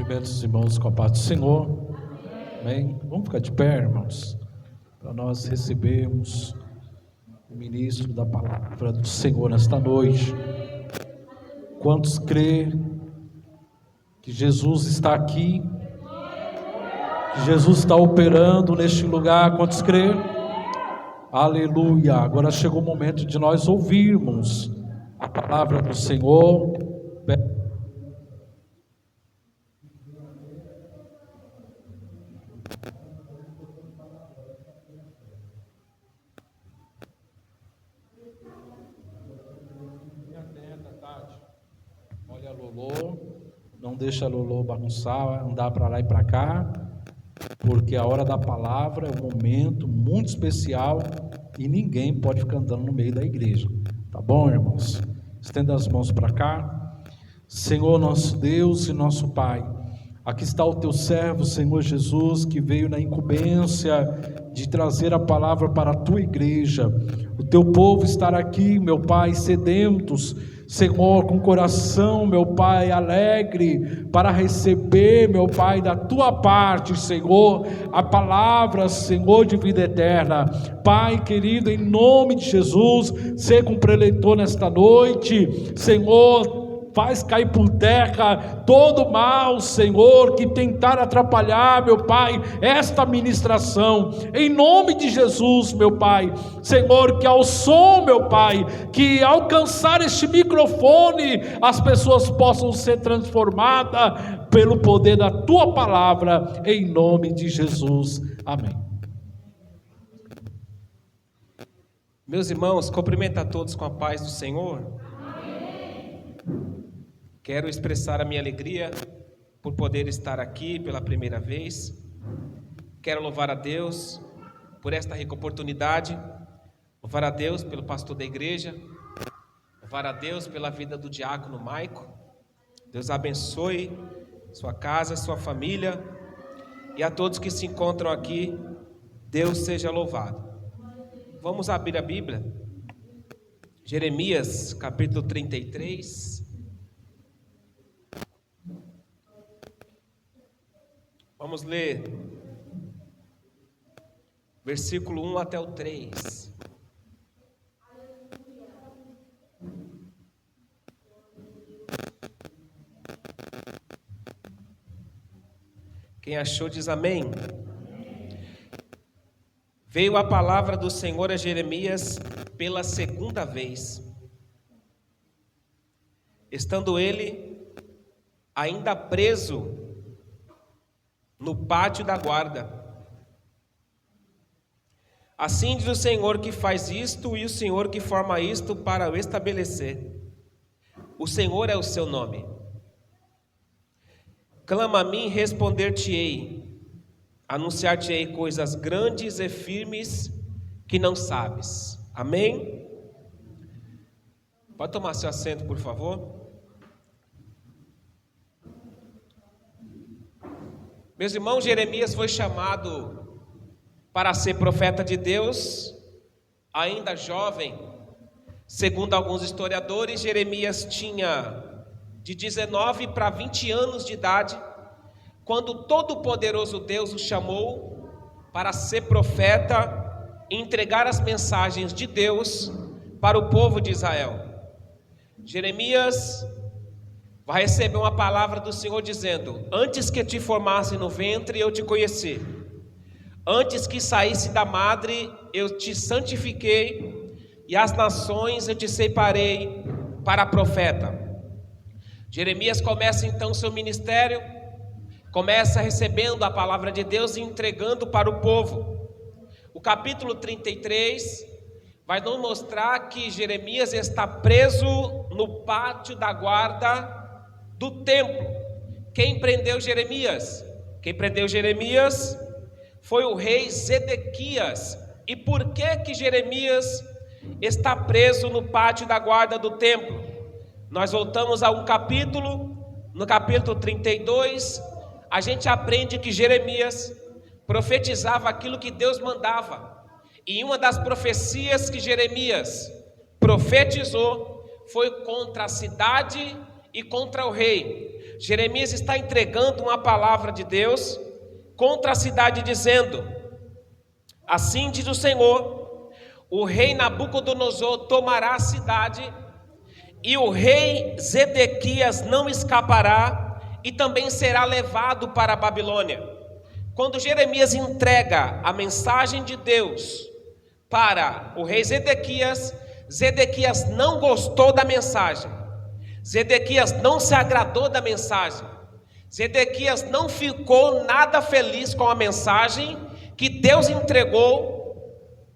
Cumprimento os irmãos com a paz do Senhor. Amém? Vamos ficar de pé, irmãos, para nós recebermos o ministro da palavra do Senhor nesta noite. Quantos crê que Jesus está aqui, que Jesus está operando neste lugar? Quantos crê? Aleluia! Agora chegou o momento de nós ouvirmos a palavra do Senhor. Olha a Lolô, não deixa a Lolô bagunçar, andar para lá e para cá, porque a hora da palavra é um momento muito especial e ninguém pode ficar andando no meio da igreja, tá bom, irmãos? Estenda as mãos para cá. Senhor nosso Deus e nosso Pai, aqui está o teu servo, Senhor Jesus, que veio na incumbência de trazer a palavra para a tua igreja. O teu povo estará aqui, meu Pai, sedentos, Senhor, com coração, meu Pai, alegre, para receber, meu Pai, da tua parte, Senhor, a palavra, Senhor, de vida eterna. Pai querido, em nome de Jesus, seja com o preletor nesta noite, Senhor. Faz cair por terra todo mal, Senhor, que tentar atrapalhar, meu Pai, esta ministração, em nome de Jesus, meu Pai. Senhor, que ao som, meu Pai, que alcançar este microfone, as pessoas possam ser transformadas pelo poder da Tua palavra, em nome de Jesus, amém. Meus irmãos, cumprimento a todos com a paz do Senhor. Quero expressar a minha alegria por poder estar aqui pela primeira vez. Quero louvar a Deus por esta rica oportunidade, louvar a Deus pelo pastor da igreja, louvar a Deus pela vida do diácono Maico. Deus abençoe sua casa, sua família, e a todos que se encontram aqui, Deus seja louvado. Vamos abrir a Bíblia, Jeremias capítulo 33. Vamos ler versículo 1 até o 3. Quem achou diz amém. Veio a palavra do Senhor a Jeremias pela segunda vez, estando ele ainda preso no pátio da guarda. Assim diz o Senhor que faz isto e o Senhor que forma isto para o estabelecer. O Senhor é o seu nome. Clama a mim, responder-te-ei, anunciar-te-ei coisas grandes e firmes que não sabes. Amém? Pode tomar seu assento, por favor. Meus irmãos, Jeremias foi chamado para ser profeta de Deus, ainda jovem. Segundo alguns historiadores, Jeremias tinha de 19 para 20 anos de idade, quando o Todo-Poderoso Deus o chamou para ser profeta e entregar as mensagens de Deus para o povo de Israel. Jeremias vai receber uma palavra do Senhor dizendo: antes que te formasse no ventre, eu te conheci. Antes que saísse da madre, eu te santifiquei, e as nações eu te separei para profeta. Jeremias começa então seu ministério, começa recebendo a palavra de Deus e entregando para o povo. O capítulo 33 vai nos mostrar que Jeremias está preso no pátio da guarda do templo. Quem prendeu Jeremias? Quem prendeu Jeremias foi o rei Zedequias. E por que Jeremias está preso no pátio da guarda do templo? Nós voltamos a um capítulo, no capítulo 32, a gente aprende que Jeremias profetizava aquilo que Deus mandava. E uma das profecias que Jeremias profetizou foi contra a cidade e contra o rei. Jeremias está entregando uma palavra de Deus contra a cidade, dizendo: assim diz o Senhor, o rei Nabucodonosor tomará a cidade, e o rei Zedequias não escapará, e também será levado para a Babilônia. Quando Jeremias entrega a mensagem de Deus para o rei Zedequias, Zedequias não gostou da mensagem, Zedequias não se agradou da mensagem, Zedequias não ficou nada feliz com a mensagem que Deus entregou,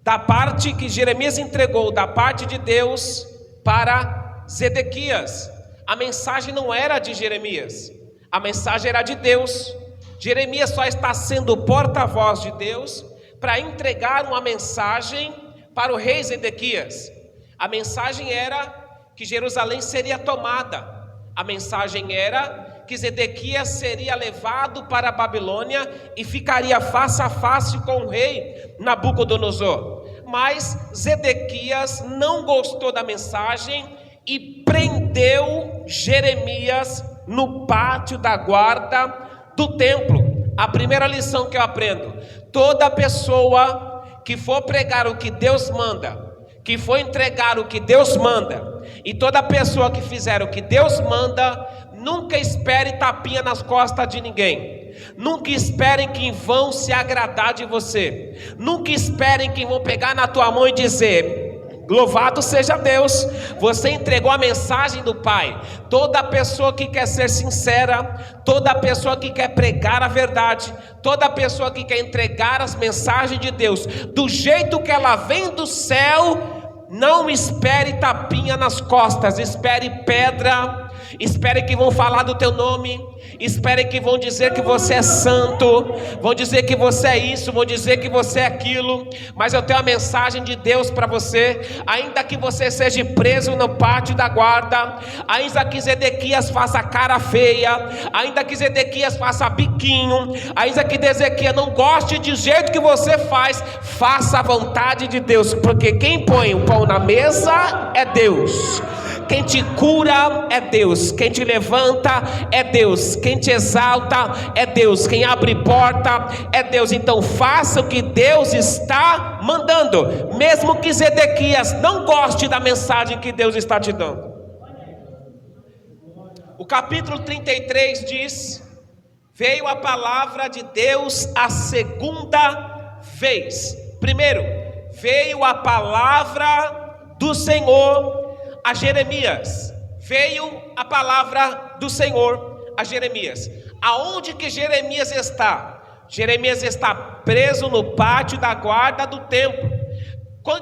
da parte que Jeremias entregou da parte de Deus para Zedequias. A mensagem não era de Jeremias, a mensagem era de Deus. Jeremias só está sendo porta-voz de Deus para entregar uma mensagem para o rei Zedequias. A mensagem era que Jerusalém seria tomada, a mensagem era que Zedequias seria levado para a Babilônia e ficaria face a face com o rei Nabucodonosor. Mas Zedequias não gostou da mensagem e prendeu Jeremias no pátio da guarda do templo. A primeira lição que eu aprendo: toda pessoa que for pregar o que Deus manda, que for entregar o que Deus manda, e toda pessoa que fizer o que Deus manda, nunca espere tapinha nas costas de ninguém. Nunca esperem que vão se agradar de você. Nunca esperem que vão pegar na tua mão e dizer: louvado seja Deus, você entregou a mensagem do Pai. Toda pessoa que quer ser sincera, toda pessoa que quer pregar a verdade, toda pessoa que quer entregar as mensagens de Deus do jeito que ela vem do céu, não espere tapinha nas costas, espere pedra, espere que vão falar do teu nome, espere que vão dizer que você é santo, vão dizer que você é isso, vão dizer que você é aquilo. Mas eu tenho a mensagem de Deus para você: ainda que você seja preso no pátio da guarda, ainda que Zedequias faça cara feia, ainda que Zedequias faça biquinho, ainda que Zedequias não goste do jeito que você faz, faça a vontade de Deus, porque quem põe o pão na mesa é Deus. Quem te cura é Deus, quem te levanta é Deus, quem te exalta é Deus, quem abre porta é Deus. Então faça o que Deus está mandando, mesmo que Zedequias não goste da mensagem que Deus está te dando. O capítulo 33 diz: veio a palavra de Deus a segunda vez. Primeiro, veio a palavra do Senhor a Jeremias. Veio a palavra do Senhor a Jeremias. Aonde que Jeremias está? Jeremias está preso no pátio da guarda do templo.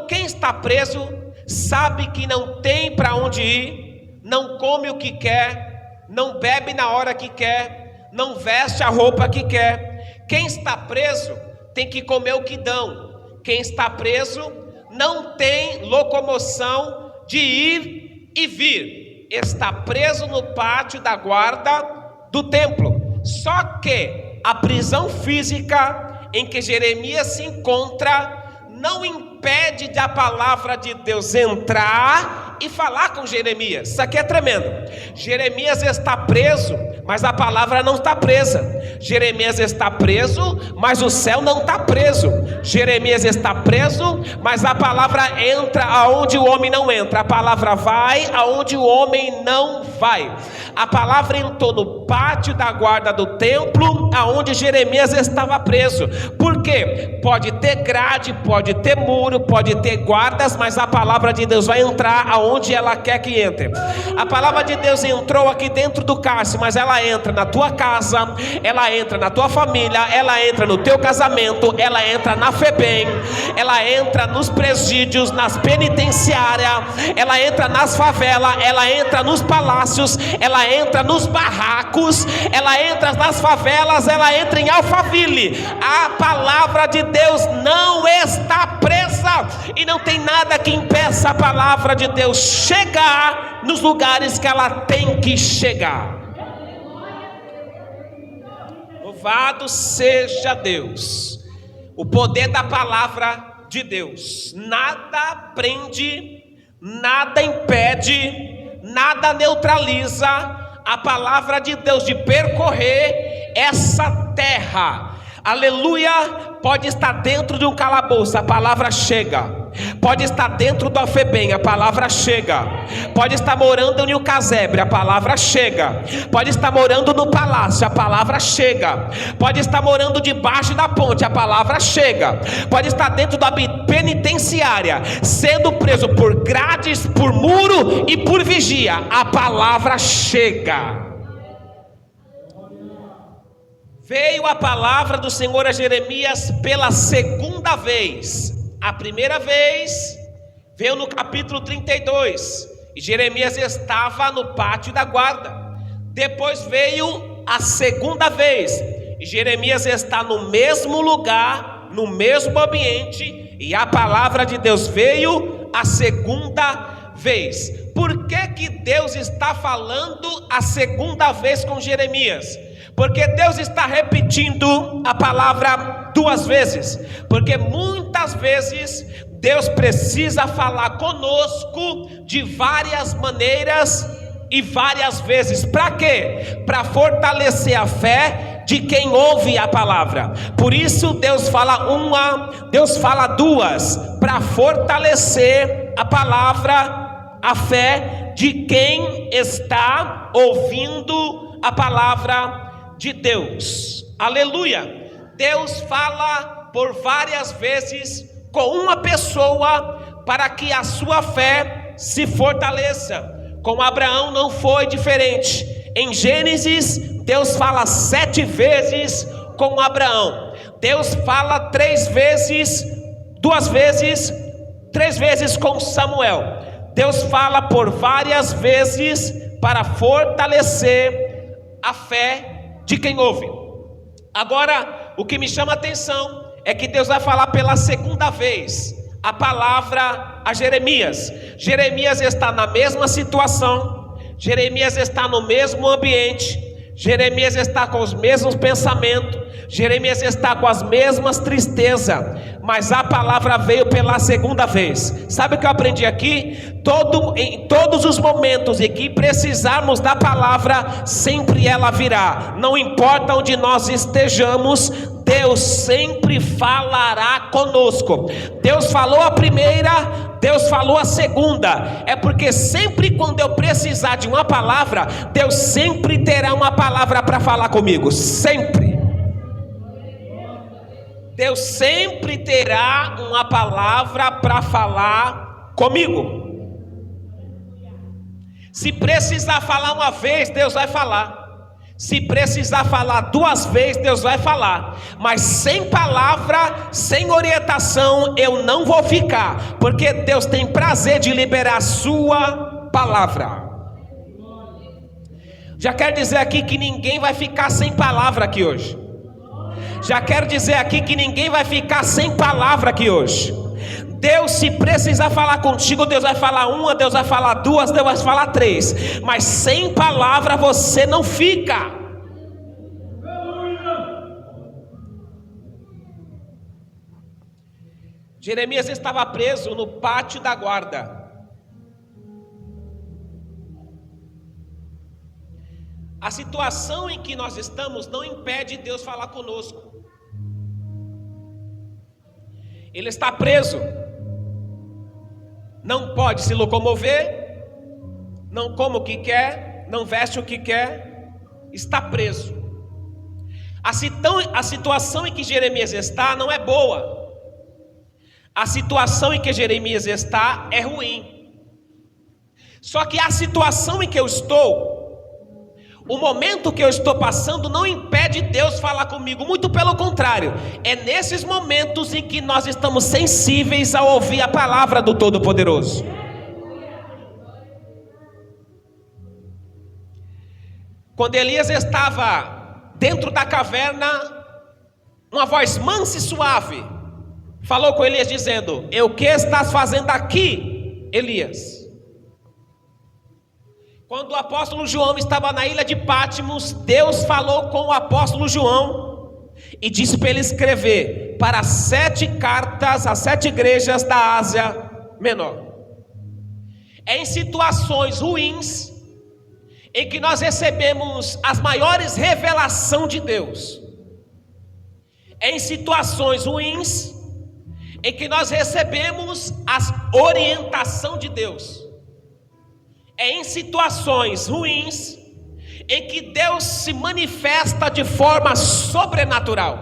Quem está preso sabe que não tem para onde ir, não come o que quer, não bebe na hora que quer, não veste a roupa que quer. Quem está preso tem que comer o que dão. Quem está preso não tem locomoção de ir e vir, está preso no pátio da guarda do templo. Só que a prisão física em que Jeremias se encontra não impede da palavra de Deus entrar e falar com Jeremias. Isso aqui é tremendo. Jeremias está preso, mas a palavra não está presa. Jeremias está preso, mas o céu não está preso. Jeremias está preso, mas a palavra entra aonde o homem não entra. A palavra vai aonde o homem não vai. A palavra entrou no pátio da guarda do templo, aonde Jeremias estava preso. Por quê? Pode ter grade, pode ter muro, pode ter guardas, mas a palavra de Deus vai entrar aonde ela quer que entre. A palavra de Deus entrou aqui dentro do cárcere, mas ela entra na tua casa, ela entra na tua família, ela entra no teu casamento, ela entra na FEBEM, ela entra nos presídios, nas penitenciárias, ela entra nas favelas, ela entra nos palácios, ela entra nos barracos, ela entra nas favelas, ela entra em Alphaville. A palavra de Deus não está presa, e não tem nada que impeça a palavra de Deus chegar nos lugares que ela tem que chegar. Louvado seja Deus. O poder da palavra de Deus nada prende, nada impede, nada neutraliza a palavra de Deus de percorrer essa terra. Aleluia. Pode estar dentro de um calabouço, a palavra chega. Pode estar dentro do Afebem, a palavra chega. Pode estar morando em um casebre, a palavra chega. Pode estar morando no palácio, a palavra chega. Pode estar morando debaixo da ponte, a palavra chega. Pode estar dentro da penitenciária, sendo preso por grades, por muro e por vigia, a palavra chega. Veio a palavra do Senhor a Jeremias pela segunda vez. A primeira vez veio no capítulo 32, e Jeremias estava no pátio da guarda. Depois veio a segunda vez, e Jeremias está no mesmo lugar, no mesmo ambiente, e a palavra de Deus veio a segunda vez. Por que Deus está falando a segunda vez com Jeremias? Porque Deus está repetindo a palavra duas vezes. Porque muitas vezes Deus precisa falar conosco de várias maneiras e várias vezes. Para quê? Para fortalecer a fé de quem ouve a palavra. Por isso Deus fala uma, Deus fala duas, para fortalecer a palavra, a fé de quem está ouvindo a palavra de Deus. Aleluia. Deus fala por várias vezes com uma pessoa para que a sua fé se fortaleça. Com Abraão não foi diferente. Em Gênesis, Deus fala 7 vezes com Abraão. Deus fala 3 vezes, 2 vezes, 3 vezes com Samuel. Deus fala por várias vezes para fortalecer a fé de quem ouve. Agora, o que me chama a atenção é que Deus vai falar pela segunda vez a palavra a Jeremias. Jeremias está na mesma situação, Jeremias está no mesmo ambiente, Jeremias está com os mesmos pensamentos, Jeremias está com as mesmas tristezas, mas a palavra veio pela segunda vez. Sabe o que eu aprendi aqui? Em todos os momentos em que precisarmos da palavra, sempre ela virá. Não importa onde nós estejamos, Deus sempre falará conosco. Deus falou a primeira, Deus falou a segunda. É porque sempre quando eu precisar de uma palavra, Deus sempre terá uma palavra para falar comigo. Sempre. Deus sempre terá uma palavra para falar comigo. Se precisar falar uma vez, Deus vai falar. Se precisar falar 2 vezes, Deus vai falar. Mas sem palavra, sem orientação, eu não vou ficar. Porque Deus tem prazer de liberar a sua palavra. Já quero dizer aqui que ninguém vai ficar sem palavra aqui hoje. Já quero dizer aqui que ninguém vai ficar sem palavra aqui hoje. Deus, se precisar falar contigo, Deus vai falar 1, Deus vai falar 2, Deus vai falar 3. Mas sem palavra você não fica. Jeremias estava preso no pátio da guarda. A situação em que nós estamos não impede Deus falar conosco. Ele está preso, não pode se locomover, não come o que quer, não veste o que quer, está preso. A situação em que Jeremias está não é boa. A situação em que Jeremias está é ruim. Só que a situação em que eu estou, o momento que eu estou passando não impede Deus falar comigo, muito pelo contrário, é nesses momentos em que nós estamos sensíveis a ouvir a palavra do Todo-Poderoso. Quando Elias estava dentro da caverna, uma voz mansa e suave falou com Elias dizendo: "O que estás fazendo aqui, Elias?" Quando o apóstolo João estava na ilha de Patmos, Deus falou com o apóstolo João e disse para ele escrever para 7 cartas às 7 igrejas da Ásia Menor. É em situações ruins, em que nós recebemos as maiores revelações de Deus. É em situações ruins em que nós recebemos a orientação de Deus. É em situações ruins em que Deus se manifesta de forma sobrenatural.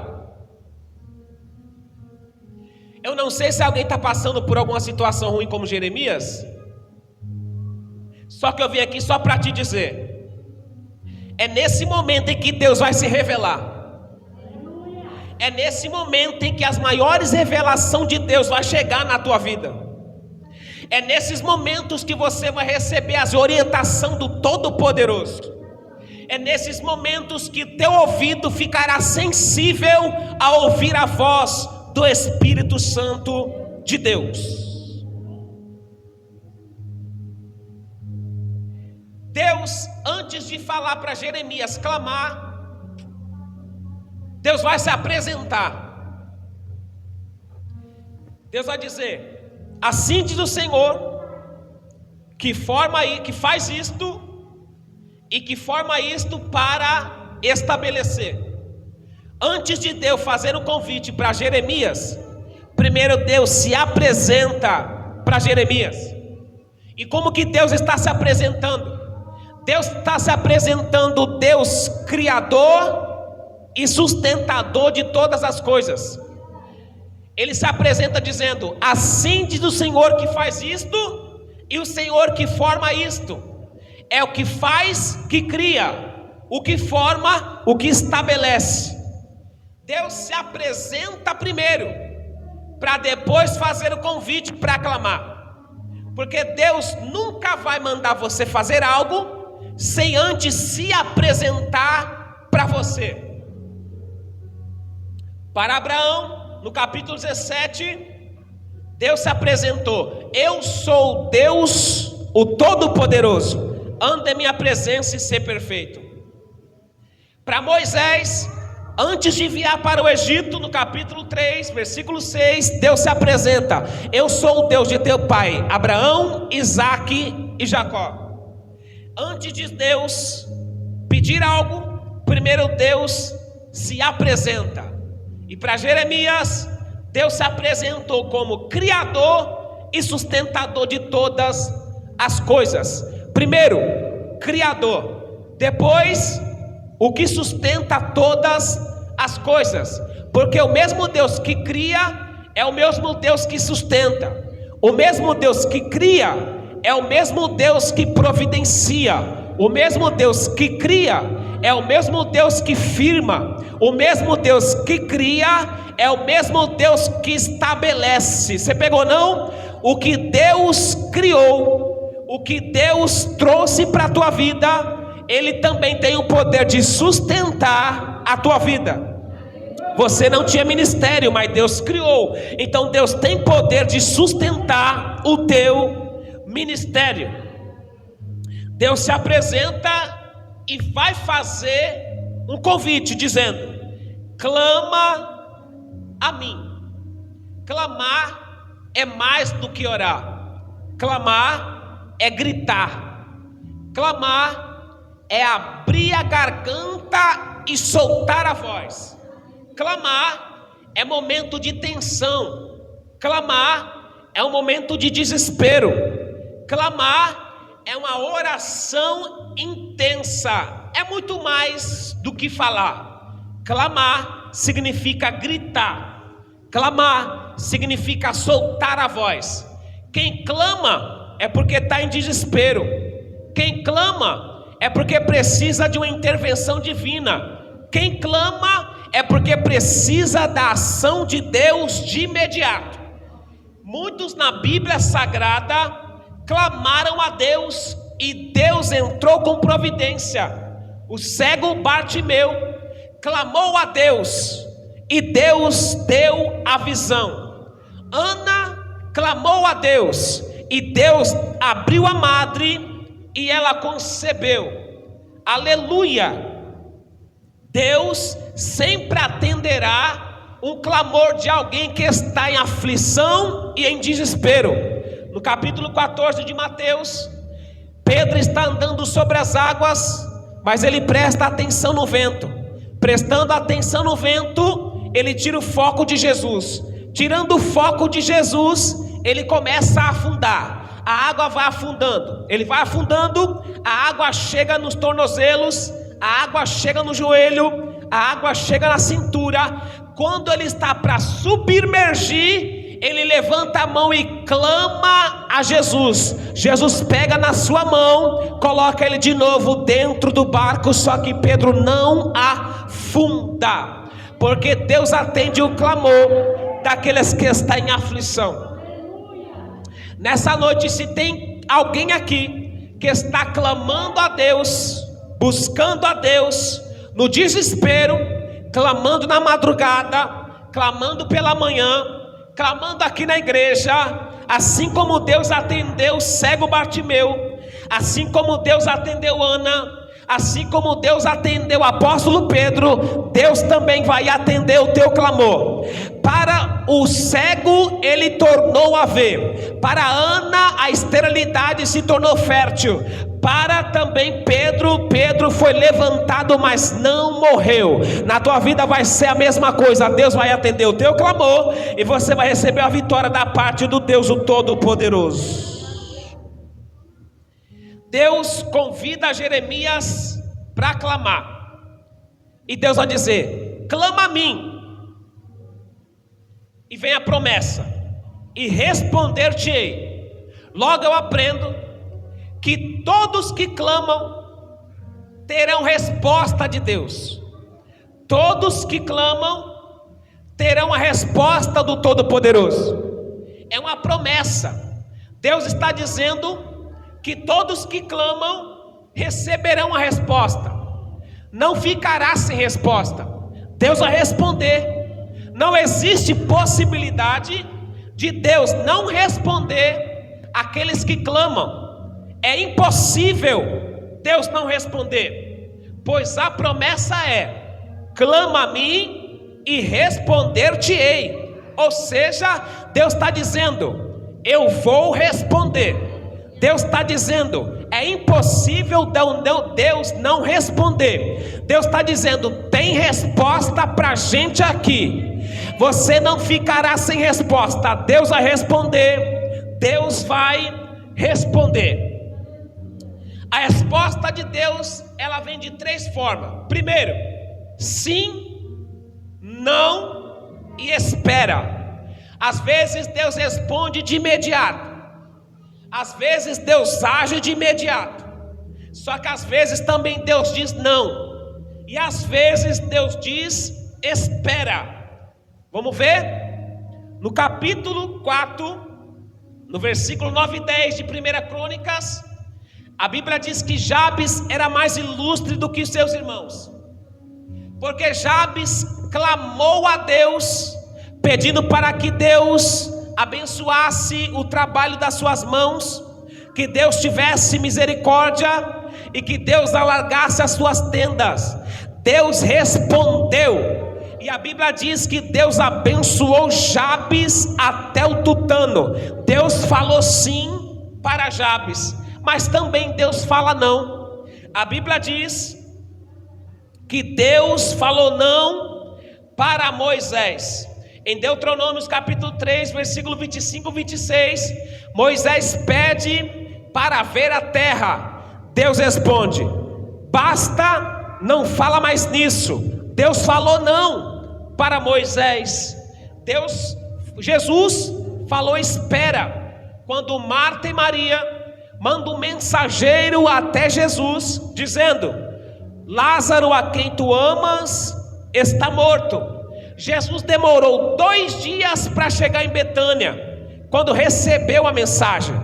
Eu não sei se alguém está passando por alguma situação ruim como Jeremias. Só que eu vim aqui só para te dizer, é nesse momento em que Deus vai se revelar. É nesse momento em que as maiores revelações de Deus vai chegar na tua vida. É nesses momentos que você vai receber as orientações do Todo-Poderoso. É nesses momentos que teu ouvido ficará sensível a ouvir a voz do Espírito Santo de Deus. Deus, antes de falar para Jeremias clamar, Deus vai se apresentar. Deus vai dizer: assim diz o Senhor, que faz isto e que forma isto para estabelecer. Antes de Deus fazer um convite para Jeremias, primeiro Deus se apresenta para Jeremias. E como que Deus está se apresentando? Deus está se apresentando Deus criador e sustentador de todas as coisas. Ele se apresenta dizendo: assim diz o Senhor que faz isto e o Senhor que forma isto. É o que faz, que cria, o que forma, o que estabelece. Deus se apresenta primeiro, para depois fazer o convite para clamar. Porque Deus nunca vai mandar você fazer algo sem antes se apresentar para você. Para Abraão, no capítulo 17, Deus se apresentou: eu sou Deus, o Todo-Poderoso, anda em minha presença e ser perfeito. Para Moisés, antes de enviar para o Egito, no capítulo 3, versículo 6, Deus se apresenta: eu sou o Deus de teu pai Abraão, Isaque e Jacó. Antes de Deus pedir algo, primeiro Deus se apresenta. E para Jeremias, Deus se apresentou como criador e sustentador de todas as coisas. Primeiro, criador. Depois, o que sustenta todas as coisas. Porque o mesmo Deus que cria é o mesmo Deus que sustenta. O mesmo Deus que cria é o mesmo Deus que providencia. O mesmo Deus que cria é o mesmo Deus que firma. O mesmo Deus que cria é o mesmo Deus que estabelece. Você pegou não? O que Deus criou, o que Deus trouxe para a tua vida, Ele também tem o poder de sustentar a tua vida. Você não tinha ministério, mas Deus criou. Então Deus tem poder de sustentar o teu ministério. Deus se apresenta e vai fazer um convite dizendo: clama a mim. Clamar é mais do que orar. Clamar é gritar. Clamar é abrir a garganta e soltar a voz. Clamar é momento de tensão. Clamar é um momento de desespero. Clamar é uma oração intensa. É muito mais do que falar. Clamar significa gritar. Clamar significa soltar a voz. Quem clama é porque está em desespero. Quem clama é porque precisa de uma intervenção divina. Quem clama é porque precisa da ação de Deus de imediato. Muitos na Bíblia Sagrada clamaram a Deus e Deus entrou com providência. O cego Bartimeu clamou a Deus e Deus deu a visão. Ana clamou a Deus e Deus abriu a madre e ela concebeu. Aleluia! Deus sempre atenderá um clamor de alguém que está em aflição e em desespero. No capítulo 14 de Mateus, Pedro está andando sobre as águas, mas ele presta atenção no vento. Prestando atenção no vento, ele tira o foco de Jesus. Tirando o foco de Jesus, ele começa a afundar. A água vai afundando, ele vai afundando, a água chega nos tornozelos, a água chega no joelho, a água chega na cintura. Quando ele está para submergir, ele levanta a mão e clama a Jesus. Jesus pega na sua mão, coloca ele de novo dentro do barco, só que Pedro não afunda, porque Deus atende o clamor daqueles que estão em aflição. Nessa noite, se tem alguém aqui que está clamando a Deus, buscando a Deus, no desespero, clamando na madrugada, clamando pela manhã, clamando aqui na igreja, assim como Deus atendeu o cego Bartimeu, assim como Deus atendeu Ana, assim como Deus atendeu o apóstolo Pedro, Deus também vai atender o teu clamor. Para o cego ele tornou a ver, para Ana a esterilidade se tornou fértil, para também Pedro foi levantado, mas não morreu. Na tua vida vai ser a mesma coisa. Deus vai atender o teu clamor e você vai receber a vitória da parte do Deus o Todo-Poderoso. Deus convida Jeremias para clamar, e Deus vai dizer: clama a mim, e vem a promessa, e responder-te-ei. Logo eu aprendo que todos que clamam terão resposta de Deus. Todos que clamam terão a resposta do Todo-Poderoso. É uma promessa. Deus está dizendo que todos que clamam receberão a resposta. Não ficará sem resposta. Deus vai responder. Não existe possibilidade de Deus não responder àqueles que clamam. É impossível Deus não responder, pois a promessa é: clama a mim e responder-te-ei. Ou seja, Deus está dizendo: eu vou responder. Deus está dizendo: é impossível Deus não responder. Deus está dizendo: tem resposta para a gente aqui. Você não ficará sem resposta. Deus vai responder. Deus vai responder. A resposta de Deus, ela vem de três formas. Primeiro, sim, não e espera. Às vezes Deus responde de imediato. Às vezes Deus age de imediato. Só que às vezes também Deus diz não. E às vezes Deus diz espera. Vamos ver? No capítulo 4, no versículo 9 e 10 de 1 Crônicas, a Bíblia diz que Jabes era mais ilustre do que seus irmãos, porque Jabes clamou a Deus, pedindo para que Deus abençoasse o trabalho das suas mãos, que Deus tivesse misericórdia e que Deus alargasse as suas tendas. Deus respondeu, e a Bíblia diz que Deus abençoou Jabes até o tutano. Deus falou sim para Jabes, mas também Deus fala não. A Bíblia diz que Deus falou não para Moisés. Em Deuteronômio capítulo 3, versículo 25 e 26, Moisés pede para ver a terra. Deus responde: basta, não fala mais nisso. Deus falou não para Moisés. Jesus falou espera. Quando Marta e Maria mandam um mensageiro até Jesus, dizendo: Lázaro, a quem tu amas, está morto. Jesus demorou 2 dias para chegar em Betânia. Quando recebeu a mensagem,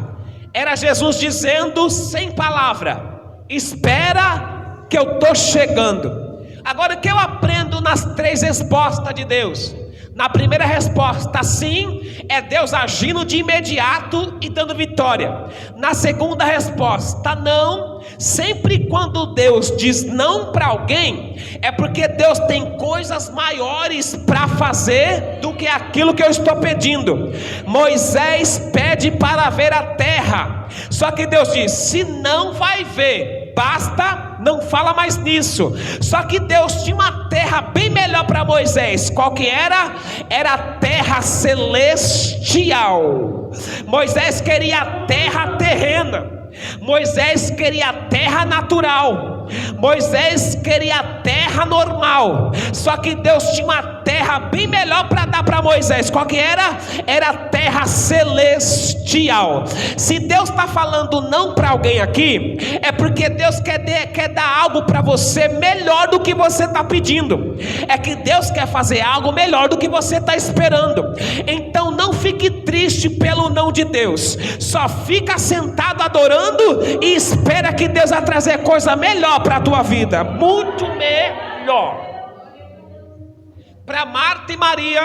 era Jesus dizendo sem palavra: espera que eu estou chegando. Agora, o que eu aprendo nas 3 respostas de Deus? Na primeira resposta, sim, é Deus agindo de imediato e dando vitória. Na segunda resposta, não. Sempre quando Deus diz não para alguém, é porque Deus tem coisas maiores para fazer do que aquilo que eu estou pedindo. Moisés pede para ver a terra, Só que Deus diz: se não vai ver, basta, não fala mais nisso. Só que Deus tinha uma terra bem melhor para Moisés. Qual que era? Era a terra celestial. Moisés queria a terra terrena, Moisés queria a terra natural, Moisés queria a terra normal. Só que Deus tinha uma terra bem melhor para dar para Moisés. Qual que era? Era a terra celestial. Se Deus está falando não para alguém aqui, é porque Deus quer dar algo para você melhor do que você está pedindo. É que Deus quer fazer algo melhor do que você está esperando. Então não fique triste pelo não de Deus, só fica sentado adorando e espera que Deus vai trazer coisa melhor para a tua vida, muito melhor. Para Marta e Maria,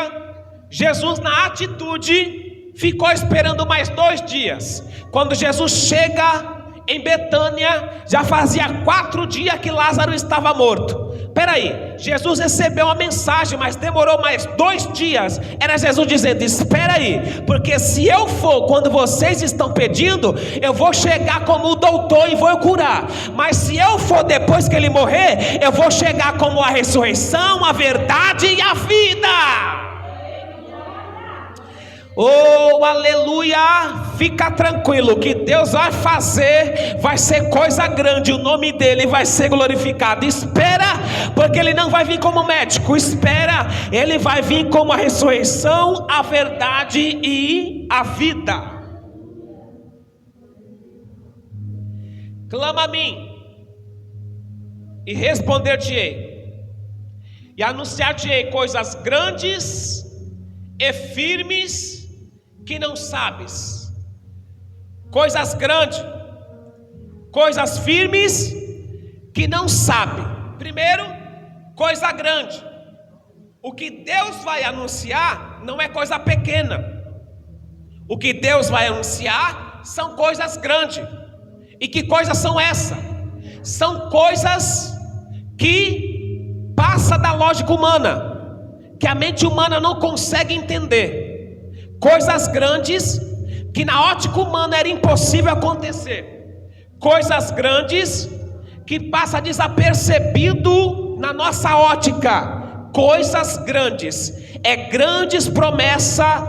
Jesus na atitude ficou esperando mais 2 dias. Quando Jesus chega em Betânia, já fazia 4 dias que Lázaro estava morto. Peraí, Jesus recebeu uma mensagem, mas demorou mais 2 dias. Era Jesus dizendo: espera aí, porque se eu for quando vocês estão pedindo, eu vou chegar como o doutor e vou curar. Mas se eu for depois que ele morrer, eu vou chegar como a ressurreição, a verdade e a vida. Oh, aleluia! Fica tranquilo, que Deus vai fazer, vai ser coisa grande, o nome dele vai ser glorificado. Espera, porque ele não vai vir como médico. Espera, ele vai vir como a ressurreição, a verdade e a vida. Clama a mim e responder-te-ei, e anunciar-te-ei coisas grandes e firmes que não sabes. Coisas grandes, coisas firmes que não sabe. Primeiro, coisa grande. O que Deus vai anunciar não é coisa pequena. O que Deus vai anunciar são coisas grandes. E que coisas são essas? São coisas que passam da lógica humana, que a mente humana não consegue entender. Coisas grandes que na ótica humana era impossível acontecer. Coisas grandes que passa desapercebido na nossa ótica. Coisas grandes, grandes promessas,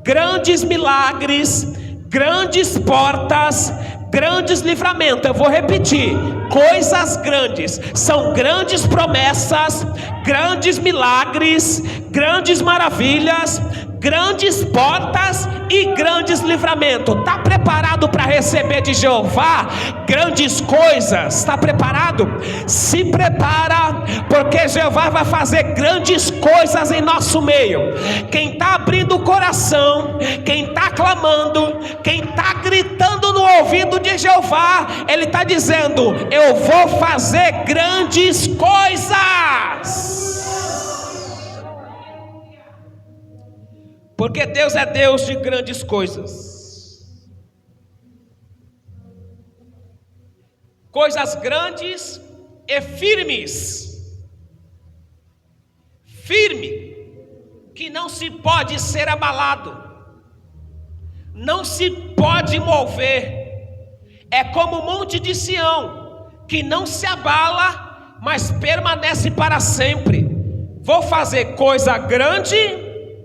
grandes milagres, grandes portas, grandes livramentos. Eu vou repetir: coisas grandes são grandes promessas, grandes milagres, grandes maravilhas, grandes portas e grandes livramentos. Está preparado para receber de Jeová grandes coisas? Está preparado? Se prepara, porque Jeová vai fazer grandes coisas em nosso meio. Quem está abrindo o coração, quem está clamando, quem está gritando no ouvido de Jeová, ele está dizendo: eu vou fazer grandes coisas. Porque Deus é Deus de grandes coisas. Coisas grandes e firmes. Firme, que não se pode ser abalado, não se pode mover. É como o monte de Sião, que não se abala, mas permanece para sempre. Vou fazer coisa grande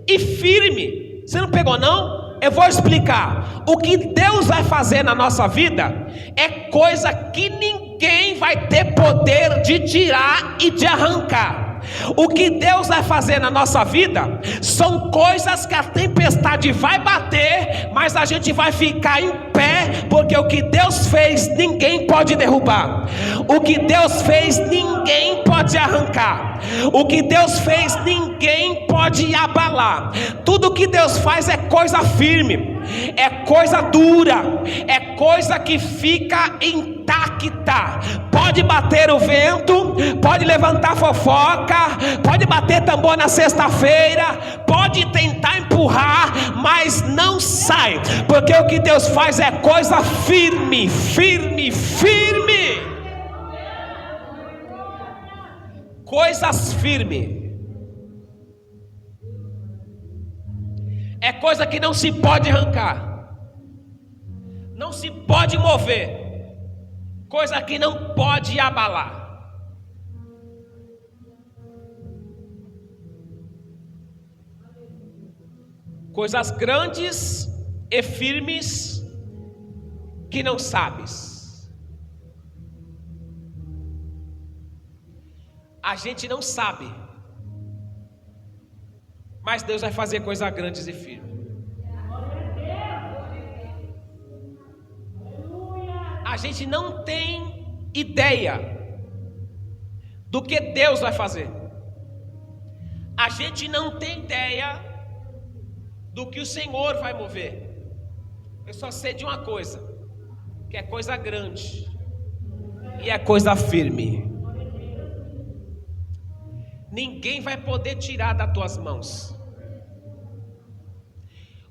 e firme. Você não pegou não? Eu vou explicar. O que Deus vai fazer na nossa vida é coisa que ninguém vai ter poder de tirar e de arrancar. O que Deus vai fazer na nossa vida são coisas que a tempestade vai bater, mas a gente vai ficar em pé, porque o que Deus fez ninguém pode derrubar. O que Deus fez ninguém pode arrancar. O que Deus fez ninguém pode abalar. Tudo que Deus faz é coisa firme, é coisa dura, é coisa que fica intacta. Pode bater o vento, pode levantar fofoca, pode bater tambor na sexta-feira, pode tentar empurrar, mas não sai, porque o que Deus faz é coisa firme, firme, firme. Coisas firmes. É coisa que não se pode arrancar. não se pode mover, coisa que não pode abalar. Coisas grandes e firmes que não sabes. A gente não sabe, mas Deus vai fazer coisas grandes e firmes. A gente não tem ideia do que Deus vai fazer. A gente não tem ideia do que o Senhor vai mover. Eu só sei de uma coisa, que é coisa grande e é coisa firme. Ninguém vai poder tirar das tuas mãos.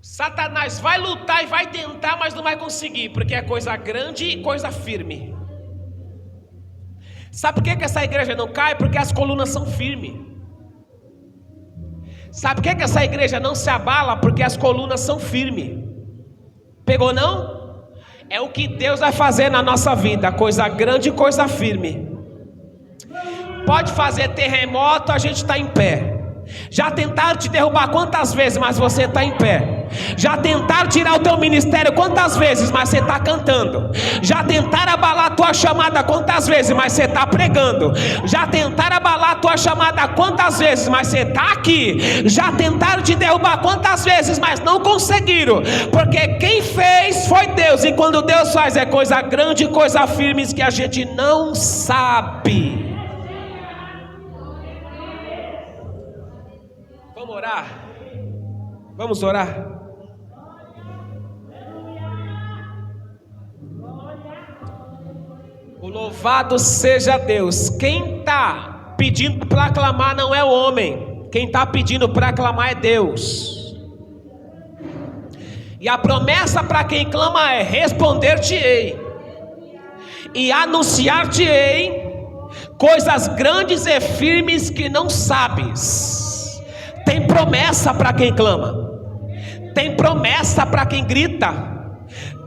Satanás vai lutar e vai tentar, mas não vai conseguir, porque é coisa grande e coisa firme. Sabe por que essa igreja não cai? Porque as colunas são firmes. Sabe por que essa igreja não se abala? Porque as colunas são firmes. Pegou não? É o que Deus vai fazer na nossa vida, coisa grande e coisa firme. Pode fazer terremoto, a gente está em pé. Já tentaram te derrubar quantas vezes, mas você está em pé. Já tentaram tirar o teu ministério quantas vezes, mas você está cantando. Já tentaram abalar a tua chamada quantas vezes, mas você está pregando. Já tentaram abalar a tua chamada quantas vezes, mas você está aqui. Já tentaram te derrubar quantas vezes, mas não conseguiram, porque quem fez foi Deus. E quando Deus faz é coisa grande e coisa firme que a gente não sabe. Vamos orar? Vamos orar? O louvado seja Deus. Quem está pedindo para clamar não é o homem. Quem está pedindo para clamar é Deus. E a promessa para quem clama é: responder-te-ei e anunciar-te-ei coisas grandes e firmes que não sabes. Tem promessa para quem clama. Tem promessa para quem grita.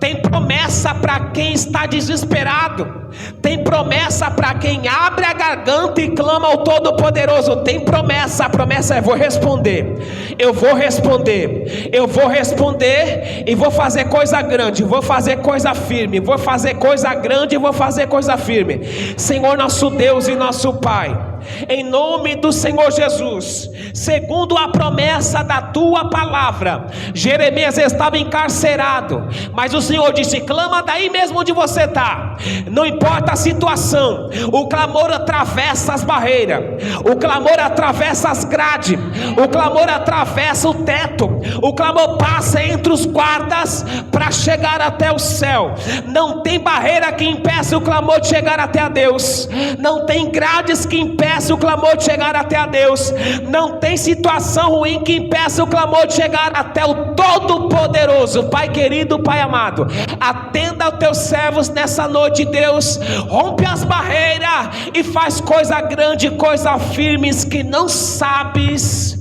Tem promessa para quem está desesperado. Tem promessa para quem abre a garganta e clama ao Todo-Poderoso. Tem promessa, a promessa é: vou responder. Eu vou responder. Eu vou responder e vou fazer coisa grande. Vou fazer coisa firme. Vou fazer coisa grande e vou fazer coisa firme. Senhor nosso Deus e nosso Pai, em nome do Senhor Jesus, segundo a promessa da tua palavra, Jeremias estava encarcerado, mas o Senhor disse: clama daí mesmo onde você está. Não importa a situação, o clamor atravessa as barreiras, o clamor atravessa as grades, o clamor atravessa o teto, o clamor passa entre os guardas para chegar até o céu. Não tem barreira que impeça o clamor de chegar até a Deus. Não tem grades que impeça o clamor de chegar até a Deus. Não tem situação ruim que impeça o clamor de chegar até o Todo-Poderoso. Pai querido, Pai amado, atenda aos teus servos nessa noite, Deus. Rompe as barreiras e faz coisa grande, coisa firmes que não sabes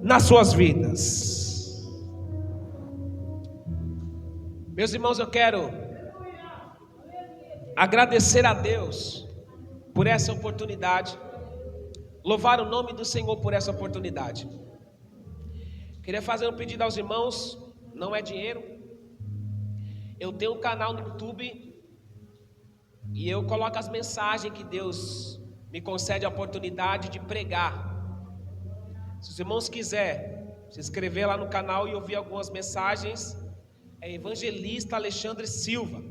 nas suas vidas. Meus irmãos, eu quero agradecer a Deus por essa oportunidade, louvar o nome do Senhor por essa oportunidade. Queria fazer um pedido aos irmãos, não é dinheiro. Eu tenho um canal no YouTube e eu coloco as mensagens que Deus me concede a oportunidade de pregar. Se os irmãos quiserem se inscrever lá no canal e ouvir algumas mensagens, é Evangelista Alexandre Silva.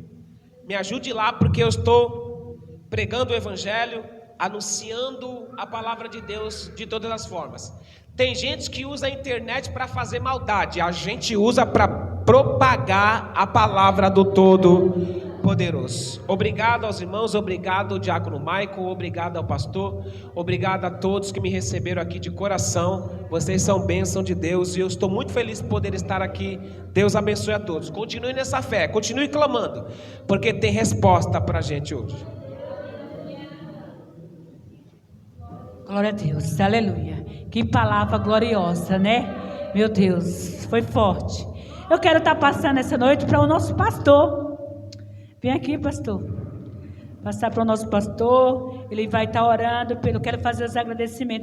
Me ajude lá, porque eu estou pregando o Evangelho, anunciando a palavra de Deus de todas as formas. Tem gente que usa a internet para fazer maldade, a gente usa para propagar a palavra do Todo-Poderoso. Obrigado aos irmãos, obrigado ao diácono Michael, obrigado ao pastor, obrigado a todos que me receberam aqui de coração. Vocês são bênção de Deus e eu estou muito feliz por poder estar aqui. Deus abençoe a todos. Continue nessa fé, continue clamando, porque tem resposta para a gente hoje. Glória a Deus, aleluia. Que palavra gloriosa, né? Meu Deus, foi forte. eu quero estar passando essa noite para o nosso pastor. Vem aqui, pastor. Passar para o nosso pastor. Ele vai estar orando. Quero fazer os agradecimentos.